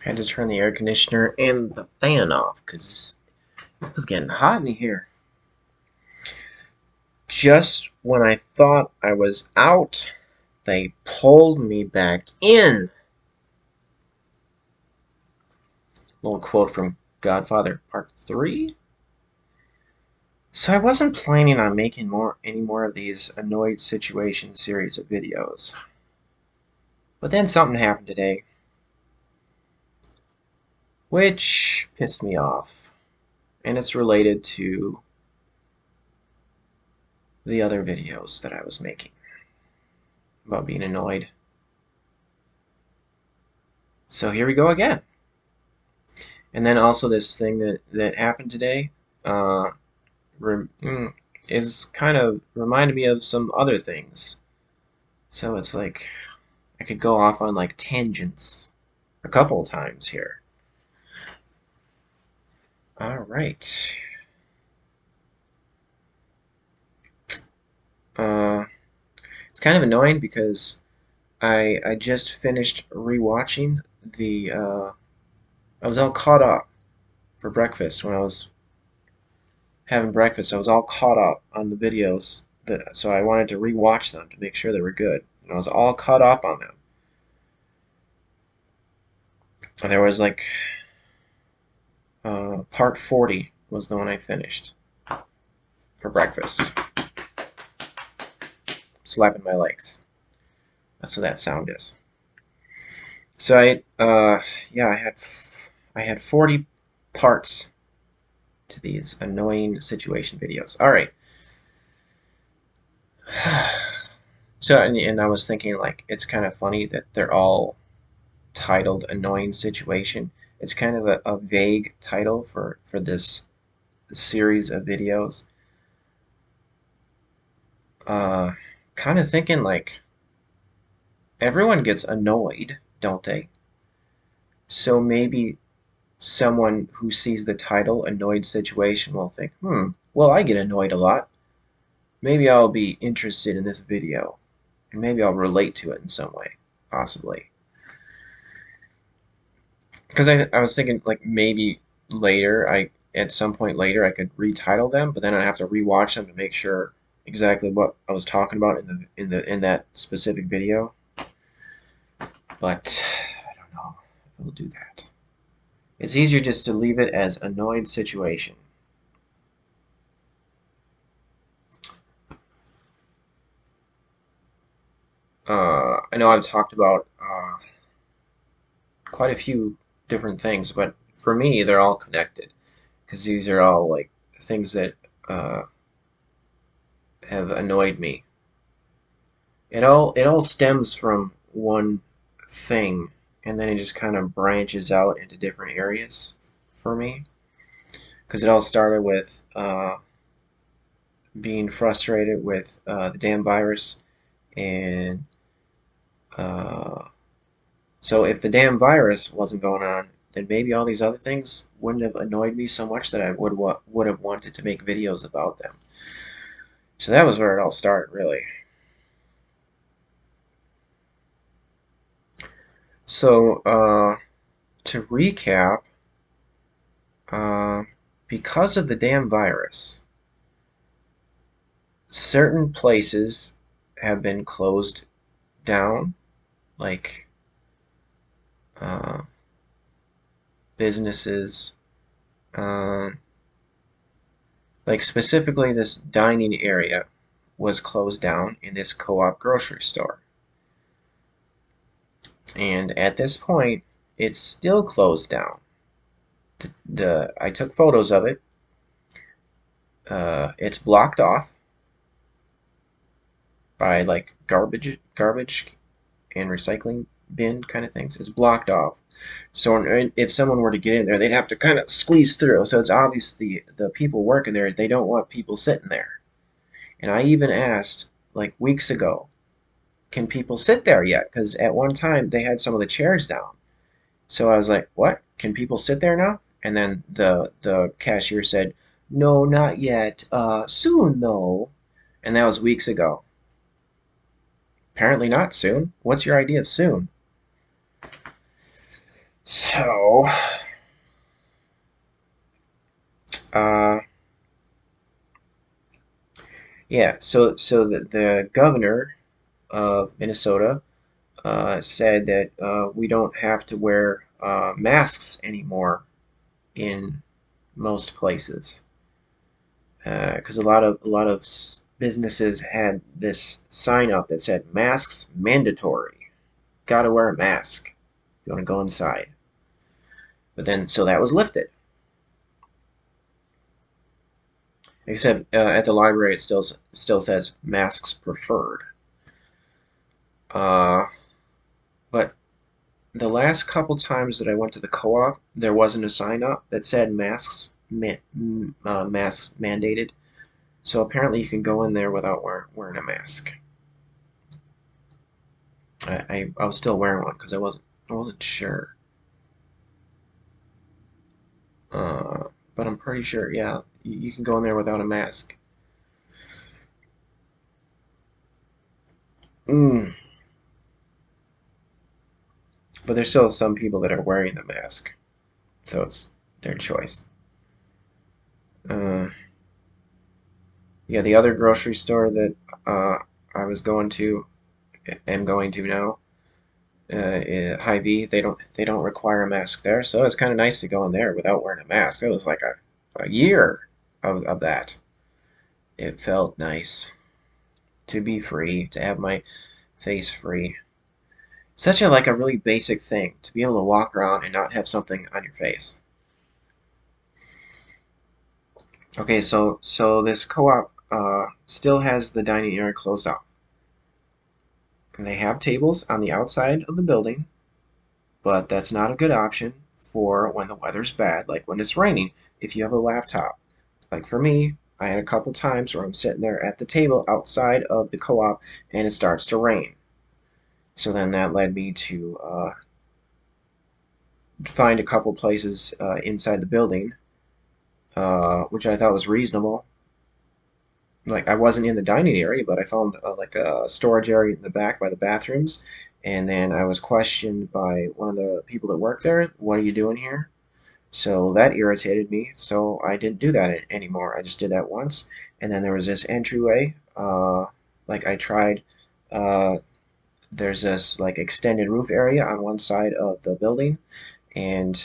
Had to turn the air conditioner and the fan off because it was getting hot in here. Just when I thought I was out, they pulled me back in. Little quote from Godfather Part 3. So I wasn't planning on making any more of these annoyed situation series of videos. But then something happened today, which pissed me off. And it's related to the other videos that I was making about being annoyed. So here we go again. And then also this thing that happened today is kind of reminded me of some other things. So it's like I could go off on like tangents a couple of times here. All right. It's kind of annoying because I just finished rewatching the I was all caught up for breakfast when I was having breakfast. I was all caught up on the videos so I wanted to rewatch them to make sure they were good. And I was all caught up on them. And there was like part 40 was the one I finished for breakfast. Slapping my legs. That's what that sound is. So yeah, I had 40 parts to these annoying situation videos. All right. So and I was thinking like it's kind of funny that they're all titled annoying situation. It's kind of a vague title for this series of videos. Uh, Kind of thinking like everyone gets annoyed, don't they? So maybe someone who sees the title annoyed situation will think, well, I get annoyed a lot. Maybe I'll be interested in this video, and maybe I'll relate to it in some way, possibly. Because I was thinking like maybe later at some point later I could retitle them, but then I'd have to rewatch them to make sure exactly what I was talking about in that specific video. But I don't know if we'll do that. It's easier just to leave it as annoyed situation. I know I've talked about quite a few different things, but for me they're all connected because these are all like things that uh, have annoyed me. It all stems from one thing, and then it just kind of branches out into different areas for me. Because it all started with being frustrated with the damn virus, and uh, so if the damn virus wasn't going on, then maybe all these other things wouldn't have annoyed me so much that I would have wanted to make videos about them. So that was where it all started, really. So to recap, uh, because of the damn virus, certain places have been closed down, like uh, businesses, um, like specifically this dining area was closed down in this co-op grocery store. And at this point, it's still closed down. I took photos of it. It's blocked off by like garbage and recycling bin kind of things. It's blocked off. So if someone were to get in there, they'd have to kind of squeeze through. So it's obvious the people working there, they don't want people sitting there. And I even asked like weeks ago, can people sit there yet? Because at one time they had some of the chairs down. So I was like, what? Can people sit there now? And then the cashier said, no, not yet. Soon though. And that was weeks ago. Apparently not soon. What's your idea of soon? So, uh, yeah, so the governor of Minnesota said that we don't have to wear masks anymore in most places because a lot of businesses had this sign up that said masks mandatory. Got to wear a mask if you want to go inside. But then so that was lifted. Except at the library, it still says masks preferred. Uh, but the last couple times that I went to the co-op, there wasn't a sign up that said masks mandated. So apparently you can go in there without wearing a mask. I was still wearing one because I wasn't sure. But I'm pretty sure, yeah, you can go in there without a mask. Mm. But there's still some people that are wearing the mask, so it's their choice. Uh, yeah, the other grocery store that uh, I was going to, am going to now, Hy-Vee, they don't require a mask there, so it's kind of nice to go in there without wearing a mask. It was like a year of that. It felt nice to be free, to have my face free. Such a like a really basic thing to be able to walk around and not have something on your face. Okay, so this co-op still has the dining area closed off. And they have tables on the outside of the building, but that's not a good option for when the weather's bad, like when it's raining, if you have a laptop. Like for me, I had a couple times where I'm sitting there at the table outside of the co-op and it starts to rain. So then that led me to find a couple places inside the building, which I thought was reasonable. Like I wasn't in the dining area, but I found like a storage area in the back by the bathrooms, and then I was questioned by one of the people that work there. What are you doing here? So that irritated me. So I didn't do that anymore. I just did that once, and then there was this entryway. Like I tried. Uh, there's this like extended roof area on one side of the building, and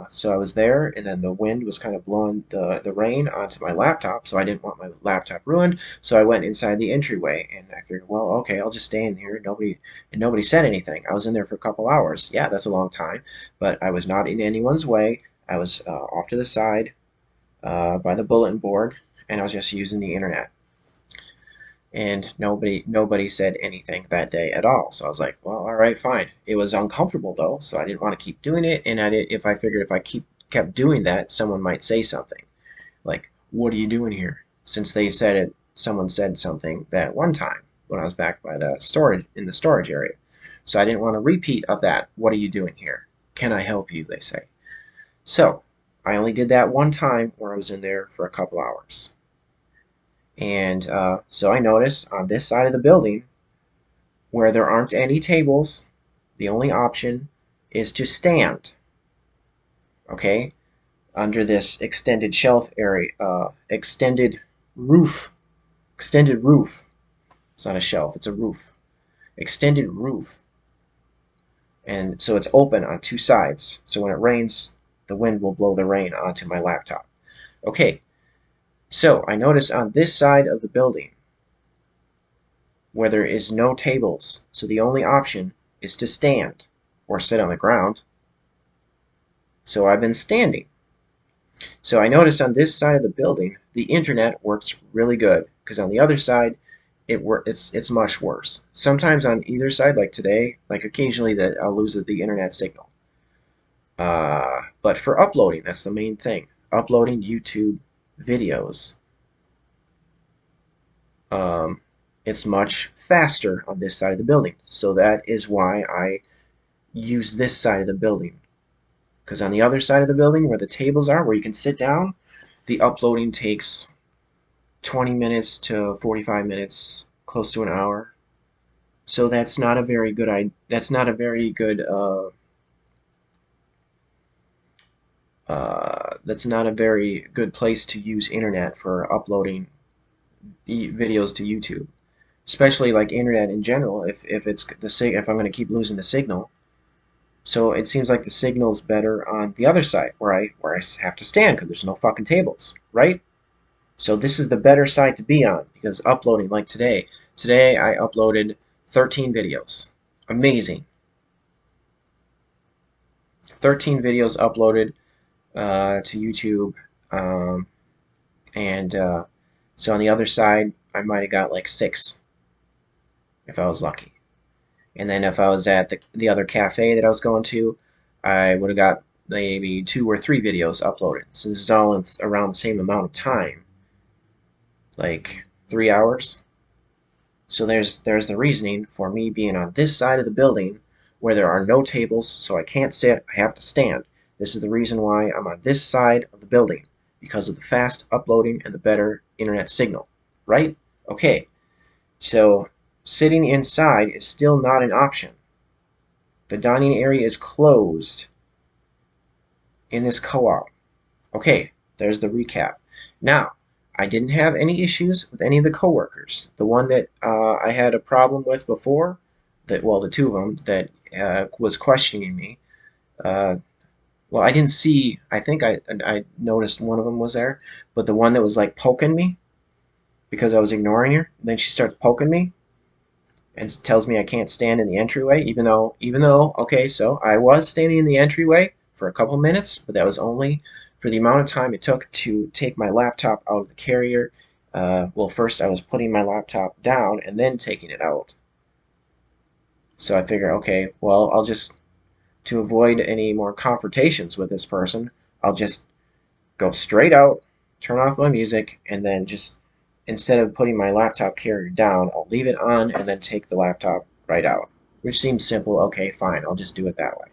so I was there, and then the wind was kind of blowing the rain onto my laptop, so I didn't want my laptop ruined. So I went inside the entryway, and I figured, well, okay, I'll just stay in here. Nobody said anything. I was in there for a couple hours. Yeah, that's a long time, but I was not in anyone's way. I was off to the side by the bulletin board, and I was just using the internet. And nobody said anything that day at all. So I was like, well, all right, fine. It was uncomfortable though, so I didn't want to keep doing it. And if I figured if I kept doing that, someone might say something like, "What are you doing here?" Since they said it, someone said something that one time when I was back by the storage in the storage area. So I didn't want a repeat of that. What are you doing here? Can I help you? They say. So I only did that one time where I was in there for a couple hours. And so I noticed on this side of the building where there aren't any tables, the only option is to stand, okay, under this extended shelf area, roof, extended roof. It's not a shelf, it's a roof. Extended roof. And so it's open on two sides. So when it rains, the wind will blow the rain onto my laptop. Okay, so I notice on this side of the building where there is no tables, so the only option is to stand or sit on the ground. So I've been standing. So I noticed on this side of the building, the internet works really good because on the other side, it's much worse. Sometimes on either side, like today, like occasionally that I'll lose the internet signal. But for uploading, that's the main thing. Uploading YouTube videos, um, it's much faster on this side of the building. So that is why I use this side of the building. Because on the other side of the building, where the tables are, where you can sit down, the uploading takes 20 minutes to 45 minutes, close to an hour. So that's not a very good That's not a very good place to use internet for uploading videos to YouTube, especially like internet in general. If it's if I'm going to keep losing the signal, so it seems like the signal's better on the other side where I have to stand because there's no fucking tables, right? So this is the better side to be on because uploading like today. Today I uploaded 13 videos. Amazing. 13 videos uploaded to YouTube. Um, and so on the other side, I might have got like 6 if I was lucky. And then if I was at the other cafe that I was going to, I would have got maybe 2 or 3 videos uploaded. So this is all in around the same amount of time, like 3 hours. So there's the reasoning for me being on this side of the building where there are no tables, so I can't sit, I have to stand. This is the reason why I'm on this side of the building, because of the fast uploading and the better internet signal, right? Okay, so sitting inside is still not an option. The dining area is closed in this co-op. Okay, there's the recap. Now, I didn't have any issues with any of the coworkers. The one that I had a problem with before, the 2 of them that was questioning me. Uh, well, I didn't see. I think I noticed one of them was there, but the one that was like poking me because I was ignoring her. Then she starts poking me and tells me I can't stand in the entryway, even though okay, so I was standing in the entryway for a couple minutes, but that was only for the amount of time it took to take my laptop out of the carrier. Well, first I was putting my laptop down and then taking it out. So I figure, okay, well, I'll just, to avoid any more confrontations with this person, I'll just go straight out, turn off my music, and then just, instead of putting my laptop carrier down, I'll leave it on and then take the laptop right out. Which seems simple. Okay, fine, I'll just do it that way.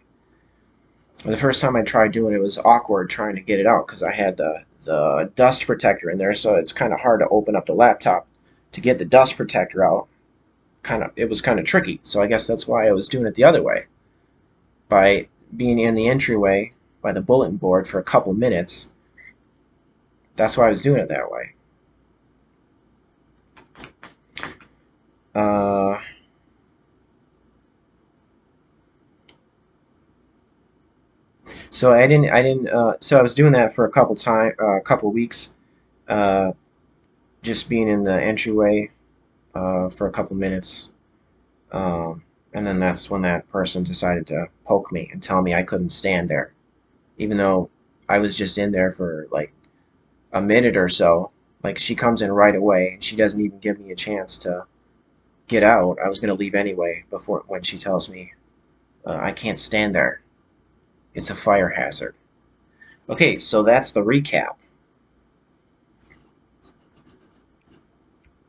The first time I tried doing it, it was awkward trying to get it out because I had the dust protector in there, so it's kind of hard to open up the laptop to get the dust protector out. It was kind of tricky, so I guess that's why I was doing it the other way. By being in the entryway by the bulletin board for a couple minutes, that's why I was doing it that way. Uh, so so I was doing that for a couple weeks, uh, just being in the entryway for a couple minutes, and then that's when that person decided to poke me and tell me I couldn't stand there, even though I was just in there for like a minute or so. Like she comes in right away and she doesn't even give me a chance to get out. I was gonna leave anyway before when she tells me I can't stand there. It's a fire hazard. Okay, so that's the recap.